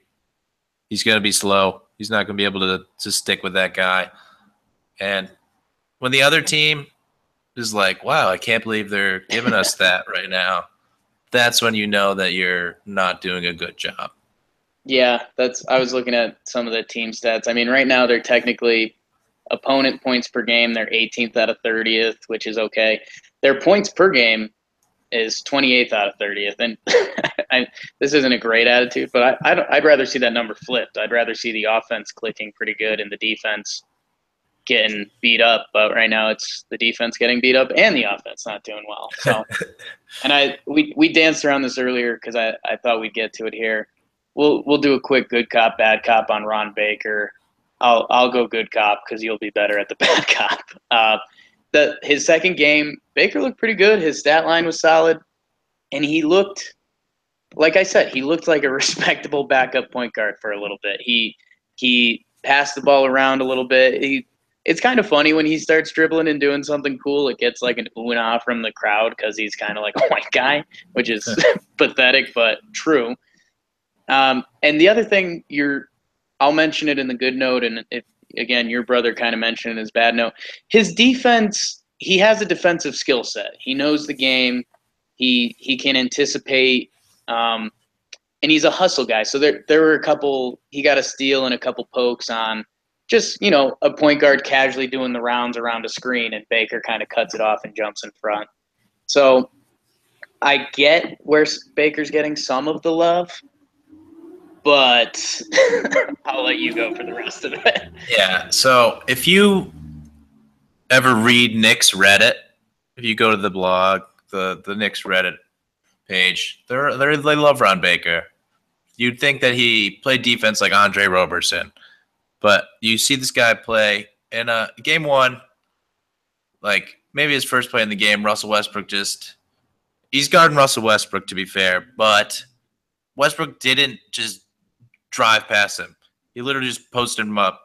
He's going to be slow. He's not going to be able to stick with that guy. And when the other team is like, wow, I can't believe they're giving us that right now, that's when you know that you're not doing a good job. Yeah, I was looking at some of the team stats. I mean, right now they're technically opponent points per game. They're 18th out of 30th, which is okay. Their points per game is 28th out of 30th. And this isn't a great attitude, but I'd rather see that number flipped. I'd rather see the offense clicking pretty good and the defense getting beat up. But right now it's the defense getting beat up and the offense not doing well. So, and we danced around this earlier because I thought we'd get to it here. We'll do a quick good cop, bad cop on Ron Baker. I'll go good cop because you'll be better at the bad cop. His second game, Baker looked pretty good. His stat line was solid, and he looked, like I said, he looked like a respectable backup point guard for a little bit. He passed the ball around a little bit. it's kind of funny when he starts dribbling and doing something cool. It gets like an ooh and ah from the crowd because he's kind of like a white guy, which is pathetic but true. And the other thing I'll mention it in the good note, and if again your brother kind of mentioned it in his bad note. His defense, he has a defensive skill set. He knows the game. He can anticipate, and he's a hustle guy. So there were a couple. He got a steal and a couple pokes on just a point guard casually doing the rounds around a screen, and Baker kind of cuts it off and jumps in front. So I get where Baker's getting some of the love, but I'll let you go for the rest of it. Yeah. So if you ever read Knicks Reddit, if you go to the blog, the Knicks Reddit page, they love Ron Baker. You'd think that he played defense like Andre Roberson, but you see this guy play in game one, like maybe his first play in the game. Russell Westbrook he's guarding Russell Westbrook, to be fair, but Westbrook didn't just drive past him. He literally just posted him up,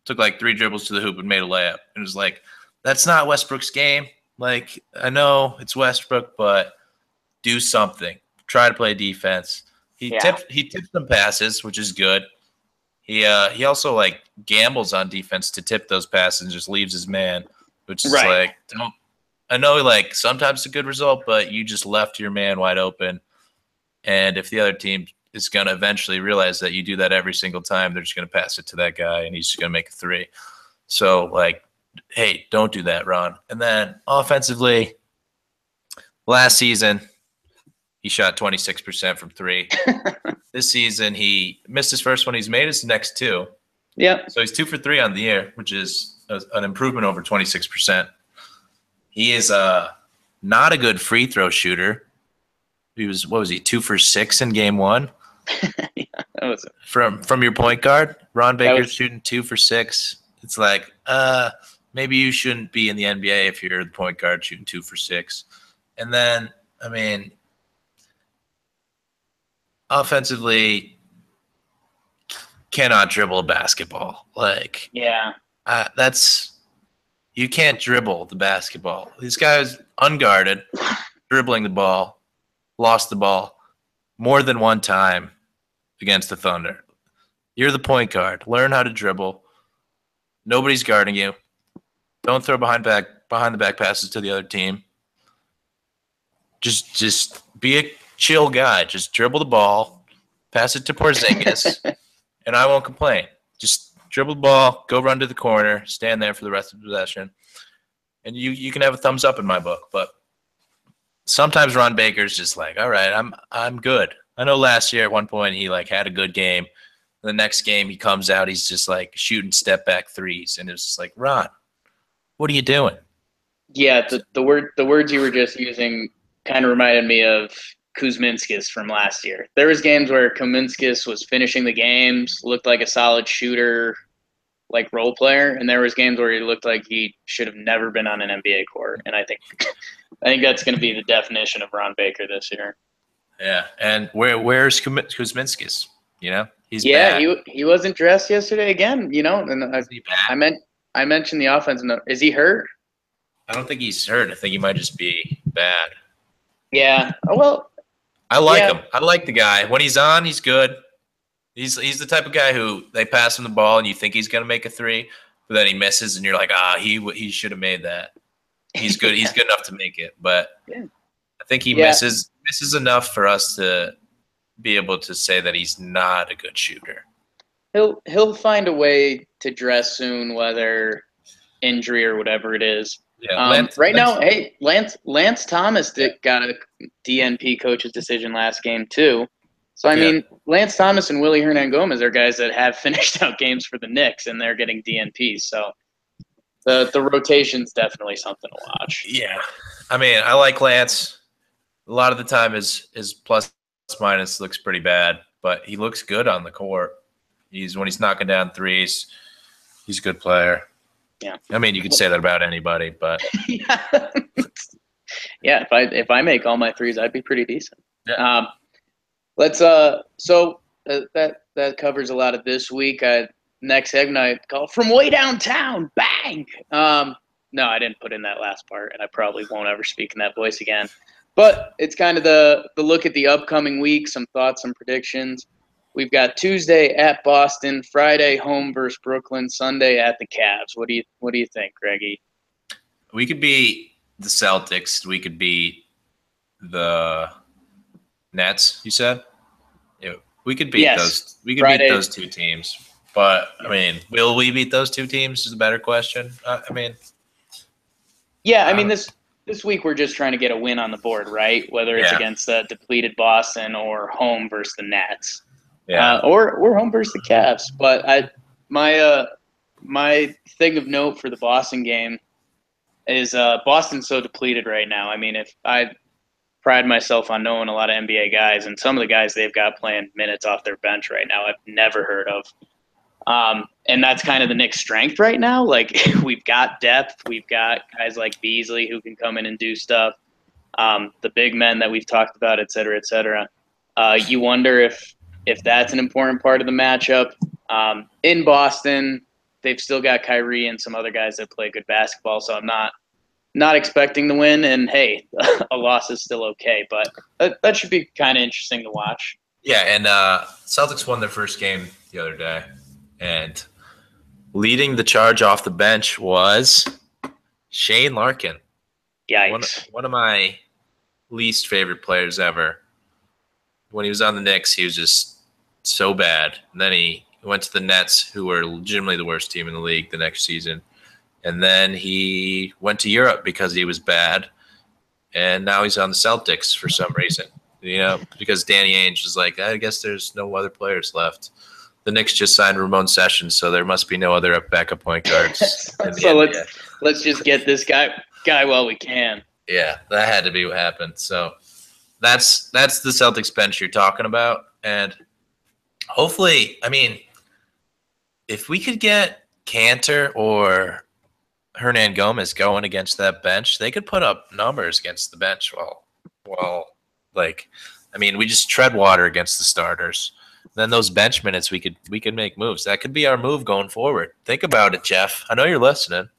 took like 3 dribbles to the hoop and made a layup. And it was like, that's not Westbrook's game. Like, I know it's Westbrook, but do something. Try to play defense. He tips some passes, which is good. He also like gambles on defense to tip those passes and just leaves his man, which is like, I know like sometimes it's a good result, but you just left your man wide open. And if the other team is going to eventually realize that you do that every single time, they're just going to pass it to that guy and he's just going to make a 3. So like, hey, don't do that, Ron. And then offensively, last season, he shot 26% from 3. This season, he missed his first one. He's made his next 2. Yeah. So he's 2 for 3 on the year, which is an improvement over 26%. He is not a good free throw shooter. He was, 2 for 6 in game 1? Yeah, that was from your point guard, Ron Baker's shooting 2 for 6. It's like, maybe you shouldn't be in the NBA if you're the point guard shooting 2 for 6. And then, I mean, offensively, cannot dribble a basketball. Like, yeah, you can't dribble the basketball. This guy's unguarded, dribbling the ball, lost the ball more than one time against the Thunder. You're the point guard. Learn how to dribble. Nobody's guarding you. Don't throw behind the back passes to the other team. Just be a chill guy. Just dribble the ball, pass it to Porzingis, and I won't complain. Just dribble the ball, go run to the corner, stand there for the rest of the possession, and you can have a thumbs up in my book. But sometimes Ron Baker's just like, all right, I'm good. I know last year at one point he like had a good game. The next game he comes out, he's just like shooting step back threes, and it's just like, Ron, what are you doing? Yeah, the words you were just using kind of reminded me of Kuzminskis from last year. There was games where Kuzminskis was finishing the games, looked like a solid shooter, like role player, and there was games where he looked like he should have never been on an NBA court. And I think that's going to be the definition of Ron Baker this year. Yeah, and where's Kuzminskis? You know, he's bad. He wasn't dressed yesterday again. You know, and I mentioned the offense. Is he hurt? I don't think he's hurt. I think he might just be bad. Yeah. Oh, well, I like him. I like the guy. When he's on, he's good. He's the type of guy who they pass him the ball and you think he's going to make a 3, but then he misses and you're like, he should have made that. He's good. He's good enough to make it, but I think he misses enough for us to be able to say that he's not a good shooter. He'll find a way to dress soon, whether injury or whatever it is. Yeah, Lance Thomas got a DNP coach's decision last game too. So I mean, Lance Thomas and Willie Hernan-Gomez are guys that have finished out games for the Knicks, and they're getting DNPs. So the rotation's definitely something to watch. Yeah, I mean, I like Lance. A lot of the time, his plus minus looks pretty bad, but he looks good on the court. When he's knocking down threes, he's a good player. Yeah, I mean, you could say that about anybody, but yeah, if I make all my threes, I'd be pretty decent. Yeah. Let's so that covers a lot of this week. next segment I call From Way Downtown, bang! No, I didn't put in that last part, and I probably won't ever speak in that voice again. But it's kind of the look at the upcoming week, some thoughts, some predictions. We've got Tuesday at Boston, Friday home versus Brooklyn, Sunday at the Cavs. What do you think, Greggy? We could beat the Celtics. We could beat the Nets. You said, yeah, we could beat those. We could beat those two teams. But I mean, will we beat those two teams? Is a better question. This week we're just trying to get a win on the board, right? Whether it's against the depleted Boston or home versus the Nets, or home versus the Cavs. But my thing of note for the Boston game is Boston's so depleted right now. I mean, if I pride myself on knowing a lot of NBA guys, and some of the guys they've got playing minutes off their bench right now I've never heard of. And that's kind of the Knicks' strength right now. Like, we've got depth. We've got guys like Beasley who can come in and do stuff. The big men that we've talked about, et cetera, et cetera. You wonder if that's an important part of the matchup. In Boston, they've still got Kyrie and some other guys that play good basketball, so I'm not expecting the win. And, hey, a loss is still okay. But that should be kind of interesting to watch. Yeah, and Celtics won their first game the other day. And leading the charge off the bench was Shane Larkin. Yikes. One of my least favorite players ever. When he was on the Knicks, he was just so bad. And then he went to the Nets, who were legitimately the worst team in the league the next season. And then he went to Europe because he was bad. And now he's on the Celtics for some reason. Because Danny Ainge is like, I guess there's no other players left. The Knicks just signed Ramon Sessions, so there must be no other backup point guards. So let's just get this guy while we can. Yeah, that had to be what happened. So that's the Celtics bench you're talking about, and hopefully, I mean, if we could get Cantor or Hernan Gomez going against that bench, they could put up numbers against the bench. We just tread water against the starters. Then those bench minutes, we could make moves. That could be our move going forward. Think about it, Jeff. I know you're listening.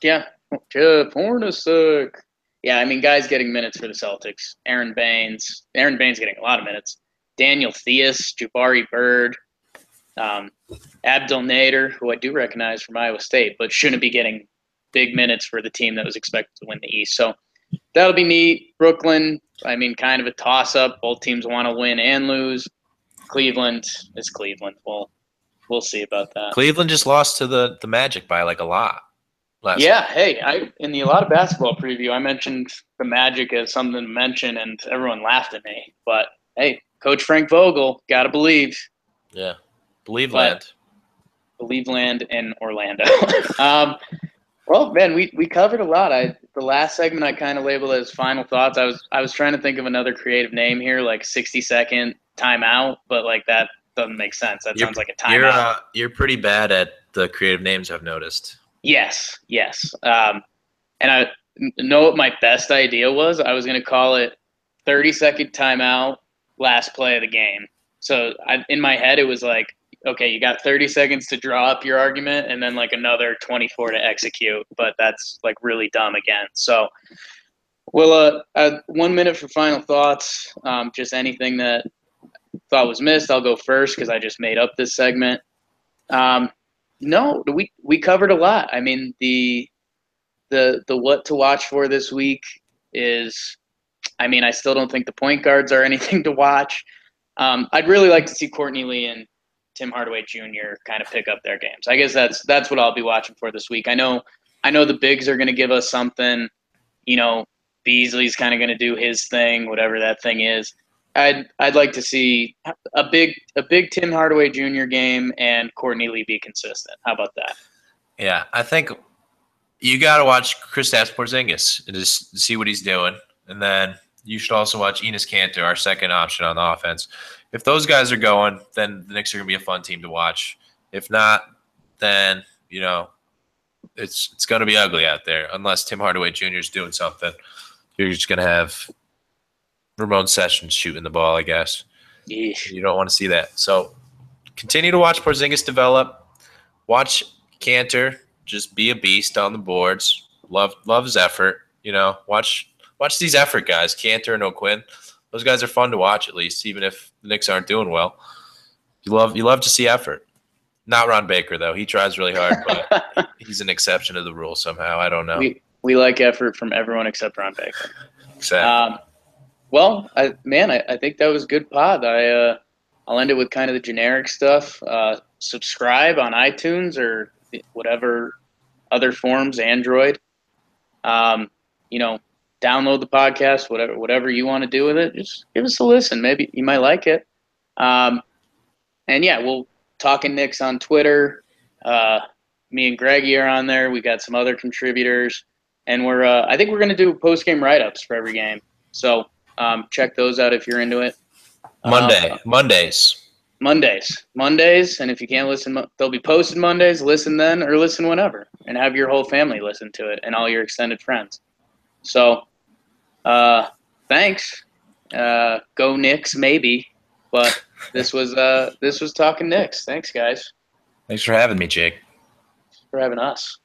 Yeah, Jeff Hornacek. Yeah, I mean, guys getting minutes for the Celtics. Aaron Baines getting a lot of minutes. Daniel Theus, Jabari Bird, Abdel Nader, who I do recognize from Iowa State, but shouldn't be getting big minutes for the team that was expected to win the East. So that'll be neat. Brooklyn, I mean, kind of a toss-up. Both teams want to win and lose. Cleveland is Cleveland. We'll see about that. Cleveland just lost to the Magic by like a lot. Hey, in the A Lot of Basketball preview, I mentioned the Magic as something to mention, and everyone laughed at me. But, hey, Coach Frank Vogel, got to believe. Yeah, believe land in Orlando. Well, man, we covered a lot. The last segment I kind of labeled as final thoughts. I was trying to think of another creative name here, like 60-second timeout, but like that doesn't make sense. That sounds like a timeout. You're pretty bad at the creative names, I've noticed. Yes. And I know what my best idea was. I was going to call it 30-second timeout, last play of the game. So in my head, it was like, okay, you got 30 seconds to draw up your argument and then like another 24 to execute. But that's like really dumb again. So we'll 1 minute for final thoughts. Just anything that thought was missed. I'll go first because I just made up this segment. No, we covered a lot. I mean, the what to watch for this week is, I mean, I still don't think the point guards are anything to watch. I'd really like to see Courtney Lee and Tim Hardaway Jr. kind of pick up their games. I guess that's what I'll be watching for this week. I know the bigs are going to give us something. Beasley's kind of going to do his thing, whatever that thing is. I'd like to see a big Tim Hardaway Jr. game and Courtney Lee be consistent. How about that? Yeah, I think you got to watch Kristaps Porzingis and just see what he's doing, and then you should also watch Enes Kanter, our second option on the offense. If those guys are going, then the Knicks are going to be a fun team to watch. If not, then it's going to be ugly out there unless Tim Hardaway Jr. is doing something. You're just going to have Ramon Sessions shooting the ball, I guess. Yeesh. You don't want to see that. So continue to watch Porzingis develop. watch Cantor just be a beast on the boards. Loves effort. Watch these effort guys, Cantor and O'Quinn. Those guys are fun to watch, at least, even if the Knicks aren't doing well. You love to see effort. Not Ron Baker, though. He tries really hard, but he's an exception to the rule somehow. I don't know. We like effort from everyone except Ron Baker. Exactly. Well, I think that was a good pod. I'll end it with kind of the generic stuff. Subscribe on iTunes or whatever other forms, Android. Download the podcast, whatever you want to do with it. Just give us a listen. Maybe you might like it. And yeah, we'll talking Knicks on Twitter. Me and Greggy are on there. We got some other contributors, and I think we're gonna do post game write ups for every game. So check those out if you're into it. Mondays, and if you can't listen, they'll be posted Mondays. Listen then, or listen whenever, and have your whole family listen to it and all your extended friends. So, thanks. Go Knicks, maybe, but this was talking Knicks. Thanks, guys. Thanks for having me, Jake. For having us.